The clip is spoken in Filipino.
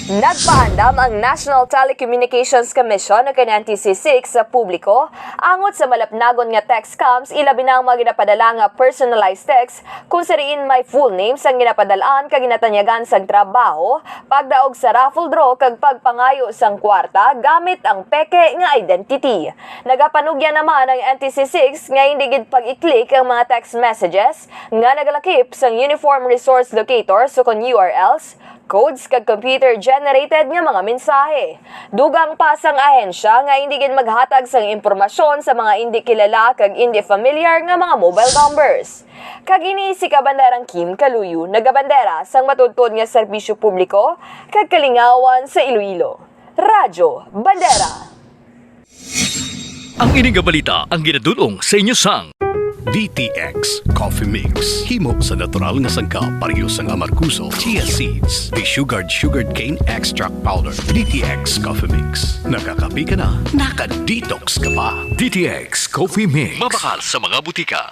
Nagpaandam ang National Telecommunications Commission o NTC6 sa publiko angot sa malapnagon nga text scams ilabi na ang mga ginapadala nga personalized text kung sariin may full names ang ginapadalaan kag ginatanyagan sang trabaho, pagdaog sa raffle draw kag pagpangayo sang kwarta gamit ang peke nga identity. Nagapanugya naman ang NTC6 nga hindi gid pag-i-click ang mga text messages nga nagalakip sang Uniform Resource Locator so kon URLs, codes kag computer-generated nga mga mensahe. Dugang pa sang ahensya nga hindi gid maghatag sang impormasyon sa mga hindi kilala kag hindi familiar nga mga mobile numbers. Kag ini si Kabanderang Kim Kaluyu nagabandera sang matudtod nga serbisyo publiko kag kalingawan sa Iloilo. Radyo Bandera. Ang ining balita ang ginadulong sa inyo sang DTX Coffee Mix. Himo sa natural nga sangka pareho sang amarkuso, chia seeds, sugared cane extract powder. DTX Coffee Mix. Nakakapi ka na, naka-detox ka pa. DTX Coffee Mix. Mabakal sa mga butika.